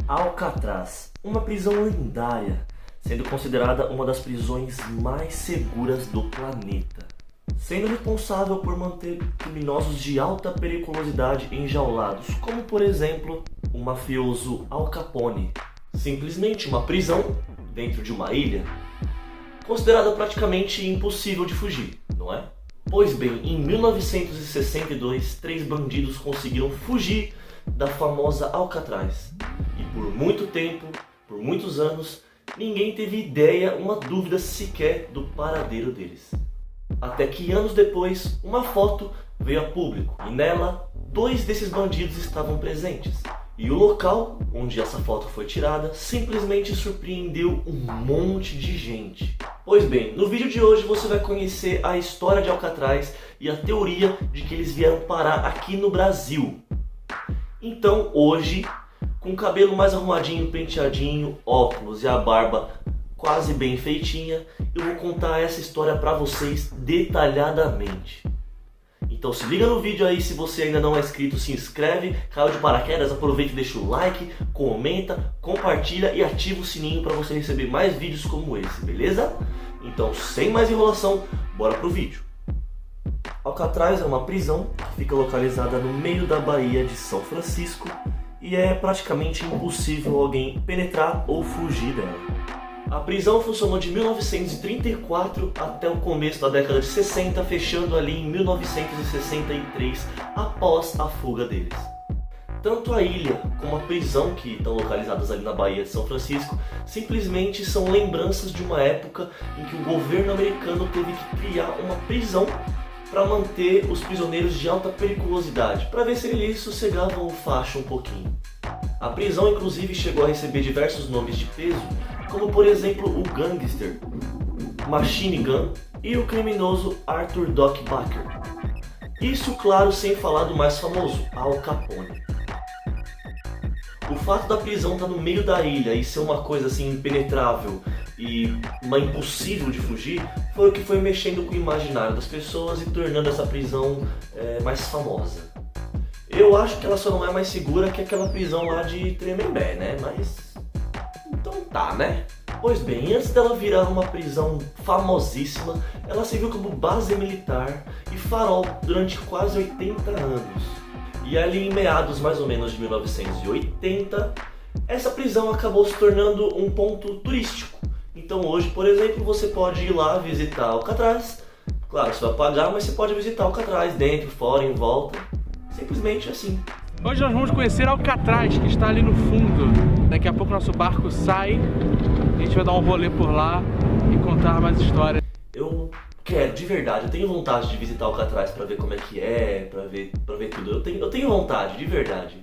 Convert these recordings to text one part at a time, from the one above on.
Alcatraz, uma prisão lendária, sendo considerada uma das prisões mais seguras do planeta, sendo responsável por manter criminosos de alta periculosidade enjaulados, como por exemplo o mafioso Al Capone. Simplesmente uma prisão dentro de uma ilha, considerada praticamente impossível de fugir, não é? Pois bem, em 1962, 3 bandidos conseguiram fugir da famosa Alcatraz. E por muito tempo, por muitos anos, ninguém teve ideia, uma dúvida sequer do paradeiro deles. Até que anos depois, uma foto veio a público e nela, 2 desses bandidos estavam presentes. E o local onde essa foto foi tirada simplesmente surpreendeu um monte de gente. Pois bem, no vídeo de hoje você vai conhecer a história de Alcatraz e a teoria de que eles vieram parar aqui no Brasil. Então hoje, com o cabelo mais arrumadinho, penteadinho, óculos e a barba quase bem feitinha, eu vou contar essa história pra vocês detalhadamente. Então se liga no vídeo aí, se você ainda não é inscrito, se inscreve, caiu de paraquedas, aproveita e deixa o like, comenta, compartilha e ativa o sininho para você receber mais vídeos como esse, beleza? Então sem mais enrolação, bora pro vídeo. Alcatraz é uma prisão que fica localizada no meio da Baía de São Francisco e é praticamente impossível alguém penetrar ou fugir dela. A prisão funcionou de 1934 até o começo da década de 60, fechando ali em 1963, após a fuga deles. Tanto a ilha como a prisão, que estão localizadas ali na Baía de São Francisco, simplesmente são lembranças de uma época em que o governo americano teve que criar uma prisão para manter os prisioneiros de alta periculosidade, para ver se eles sossegavam o facho um pouquinho. A prisão inclusive chegou a receber diversos nomes de peso, como por exemplo o Gangster, Machine Gun e o criminoso Arthur Doc Baker. Isso, claro, sem falar do mais famoso, Al Capone. O fato da prisão estar no meio da ilha e ser uma coisa assim impenetrável e uma impossível de fugir foi o que foi mexendo com o imaginário das pessoas e tornando essa prisão mais famosa. Eu acho que ela só não é mais segura que aquela prisão lá de Tremembé, né? Mas então tá, né? Pois bem, antes dela virar uma prisão famosíssima, ela serviu como base militar e farol durante quase 80 anos. E ali em meados mais ou menos de 1980, essa prisão acabou se tornando um ponto turístico. Então hoje, por exemplo, você pode ir lá visitar Alcatraz. Claro, você vai pagar, mas você pode visitar Alcatraz dentro, fora, em volta. Simplesmente assim. Hoje nós vamos conhecer Alcatraz, que está ali no fundo. Daqui a pouco nosso barco sai, a gente vai dar um rolê por lá e contar mais histórias. Eu quero, de verdade, eu tenho vontade de visitar Alcatraz para ver como é que é, para ver tudo. Eu tenho vontade, de verdade.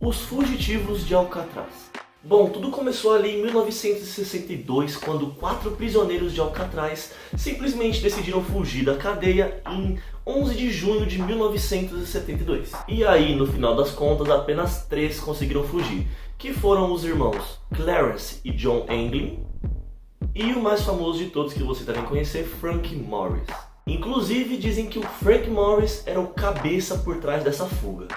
Os fugitivos de Alcatraz. Bom, tudo começou ali em 1962, quando 4 prisioneiros de Alcatraz simplesmente decidiram fugir da cadeia em 11 de junho de 1972. E aí, no final das contas, apenas 3 conseguiram fugir, que foram os irmãos Clarence e John Anglin, e o mais famoso de todos que vocês devem conhecer, Frank Morris. Inclusive, dizem que o Frank Morris era o cabeça por trás dessa fuga.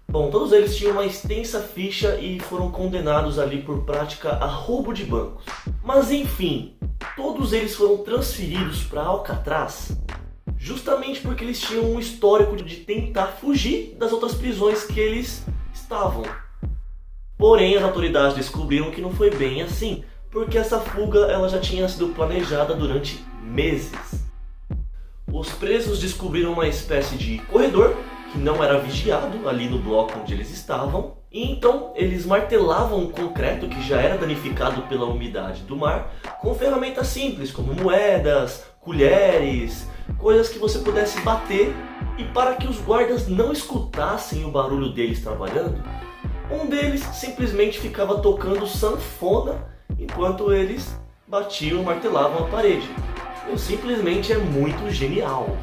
Bom, todos eles tinham uma extensa ficha e foram condenados ali por prática a roubo de bancos. Mas enfim, todos eles foram transferidos para Alcatraz justamente porque eles tinham um histórico de tentar fugir das outras prisões que eles estavam. Porém, as autoridades descobriram que não foi bem assim, porque essa fuga ela já tinha sido planejada durante meses. Os presos descobriram uma espécie de corredor que não era vigiado ali no bloco onde eles estavam, e então eles martelavam o concreto que já era danificado pela umidade do mar com ferramentas simples como moedas, colheres, coisas que você pudesse bater, e para que os guardas não escutassem o barulho deles trabalhando, um deles simplesmente ficava tocando sanfona enquanto eles batiam e martelavam a parede. Simplesmente é muito genial.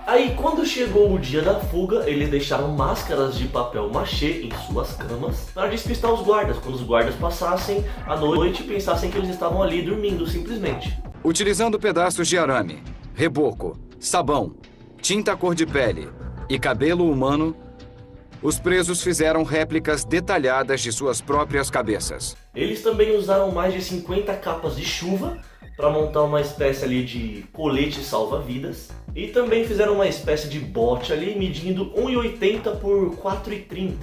Aí quando chegou o dia da fuga, eles deixaram máscaras de papel machê em suas camas para despistar os guardas, quando os guardas passassem a noite e pensassem que eles estavam ali dormindo simplesmente. Utilizando pedaços de arame, reboco, sabão, tinta cor de pele e cabelo humano, Os presos fizeram réplicas detalhadas de suas próprias cabeças. Eles também usaram mais de 50 capas de chuva para montar uma espécie ali de colete salva-vidas. E também fizeram uma espécie de bote ali medindo 1,80 por 4,30.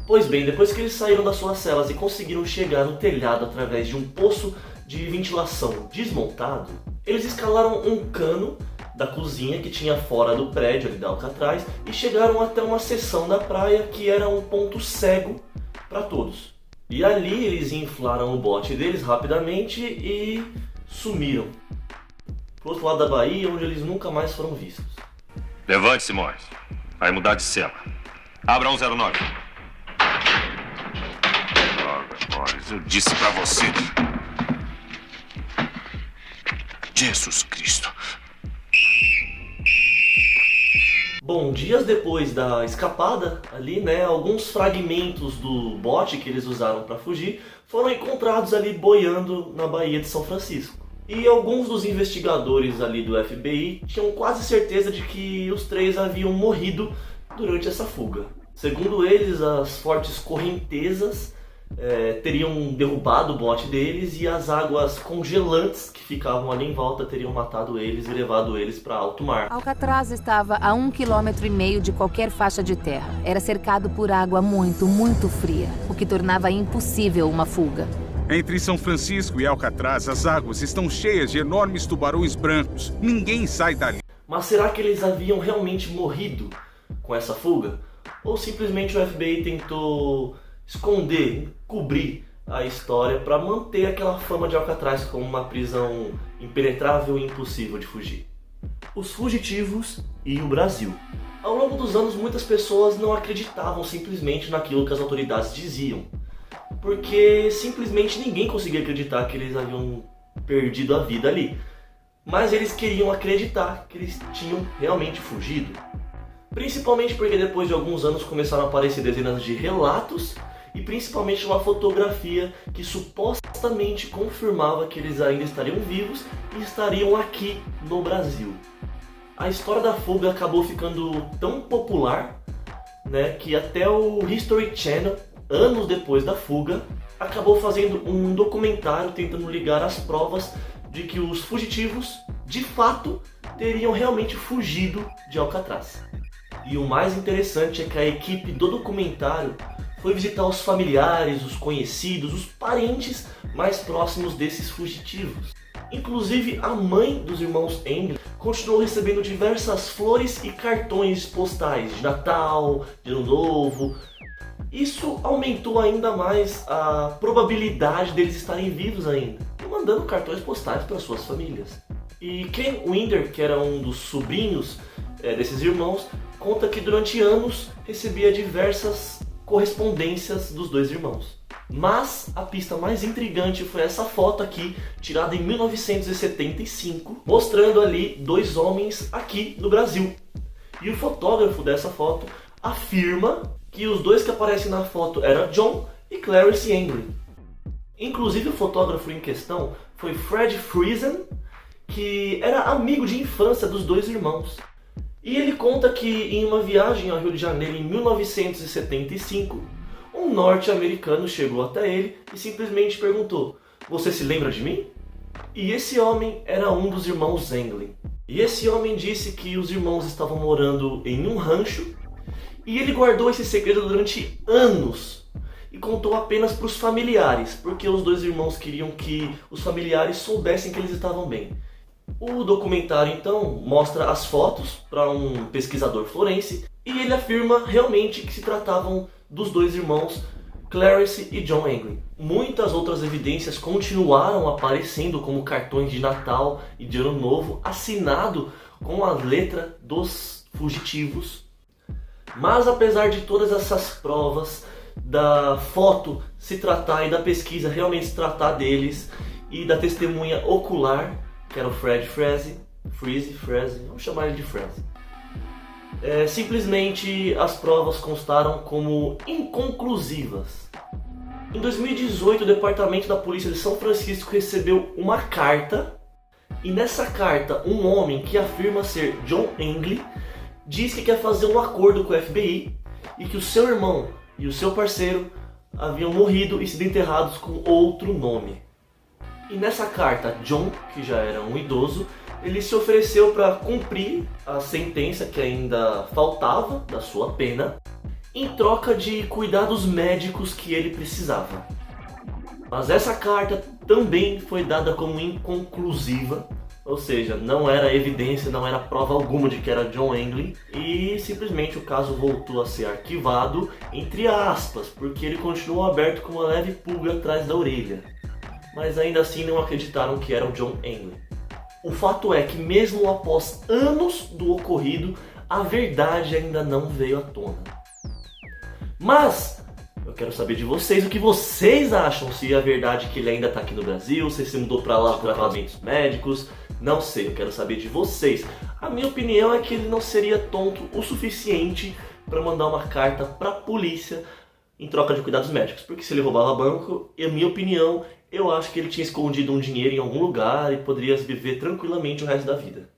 Pois bem, depois que eles saíram das suas celas e conseguiram chegar no telhado através de um poço de ventilação desmontado, eles escalaram um cano da cozinha que tinha fora do prédio ali da Alcatraz e chegaram até uma seção da praia que era um ponto cego para todos. E ali eles inflaram o bote deles rapidamente e sumiram pro outro lado da baía, onde eles nunca mais foram vistos. Levante, Simões. Vai mudar de cela. Abra 109. Olha, eu disse pra você. Jesus Cristo. Bom, dias depois da escapada ali, né, alguns fragmentos do bote que eles usaram para fugir foram encontrados ali boiando na Baía de São Francisco. E alguns dos investigadores ali do FBI tinham quase certeza de que os três haviam morrido durante essa fuga. Segundo eles, as fortes correntezas teriam derrubado o bote deles e as águas congelantes que ficavam ali em volta teriam matado eles e levado eles para alto mar. Alcatraz estava a 1,5 km de qualquer faixa de terra. Era cercado por água muito, muito fria, o que tornava impossível uma fuga. Entre São Francisco e Alcatraz, as águas estão cheias de enormes tubarões brancos. Ninguém sai dali. Mas será que eles haviam realmente morrido com essa fuga? Ou simplesmente o FBI tentou esconder, cobrir a história para manter aquela fama de Alcatraz como uma prisão impenetrável e impossível de fugir? Os fugitivos e o Brasil. Ao longo dos anos, muitas pessoas não acreditavam simplesmente naquilo que as autoridades diziam, porque simplesmente ninguém conseguia acreditar que eles haviam perdido a vida ali. Mas eles queriam acreditar que eles tinham realmente fugido. Principalmente porque depois de alguns anos começaram a aparecer dezenas de relatos e principalmente uma fotografia que supostamente confirmava que eles ainda estariam vivos e estariam aqui no Brasil. A história da fuga acabou ficando tão popular, né, que até o History Channel, anos depois da fuga, acabou fazendo um documentário tentando ligar as provas de que os fugitivos, de fato, teriam realmente fugido de Alcatraz. E o mais interessante é que a equipe do documentário foi visitar os familiares, os conhecidos, os parentes mais próximos desses fugitivos. Inclusive, a mãe dos irmãos Engel continuou recebendo diversas flores e cartões postais de Natal, de Ano Novo. Isso aumentou ainda mais a probabilidade deles estarem vivos ainda, e mandando cartões postais para suas famílias. E Ken Winder, que era um dos sobrinhos desses irmãos, conta que durante anos recebia diversas correspondências dos dois irmãos. Mas a pista mais intrigante foi essa foto aqui, tirada em 1975, mostrando ali dois homens aqui no Brasil. E o fotógrafo dessa foto afirma que os dois que aparecem na foto eram John e Clarice Englund. Inclusive o fotógrafo em questão foi Fred Friesen, que era amigo de infância dos dois irmãos. E ele conta que em uma viagem ao Rio de Janeiro em 1975, um norte-americano chegou até ele e simplesmente perguntou: "Você se lembra de mim?" E esse homem era um dos irmãos Englund. E esse homem disse que os irmãos estavam morando em um rancho e ele guardou esse segredo durante anos e contou apenas para os familiares, porque os dois irmãos queriam que os familiares soubessem que eles estavam bem. O documentário então mostra as fotos para um pesquisador forense e ele afirma realmente que se tratavam dos dois irmãos Clarice e John Englund. Muitas outras evidências continuaram aparecendo, como cartões de Natal e de Ano Novo assinado com a letra dos fugitivos. Mas apesar de todas essas provas, da foto se tratar e da pesquisa realmente se tratar deles e da testemunha ocular, que era o Fred Friesen, vamos chamar ele de Friesen. Simplesmente as provas constaram como inconclusivas. Em 2018, o Departamento da Polícia de São Francisco recebeu uma carta, e nessa carta um homem que afirma ser John Englund diz que quer fazer um acordo com o FBI e que o seu irmão e o seu parceiro haviam morrido e sido enterrados com outro nome. E nessa carta, John, que já era um idoso, ele se ofereceu para cumprir a sentença que ainda faltava da sua pena, em troca de cuidados médicos que ele precisava. Mas essa carta também foi dada como inconclusiva, ou seja, não era evidência, não era prova alguma de que era John Anglin, e simplesmente o caso voltou a ser arquivado, entre aspas, porque ele continuou aberto com uma leve pulga atrás da orelha. Mas ainda assim não acreditaram que era o John Anglin. O fato é que mesmo após anos do ocorrido, a verdade ainda não veio à tona. Mas eu quero saber de vocês o que vocês acham, se é verdade que ele ainda está aqui no Brasil, se ele se mudou para lá por tratamentos médicos, não sei, eu quero saber de vocês. A minha opinião é que ele não seria tonto o suficiente para mandar uma carta para a polícia em troca de cuidados médicos, porque se ele roubava banco, a minha opinião, eu acho que ele tinha escondido um dinheiro em algum lugar e poderia viver tranquilamente o resto da vida.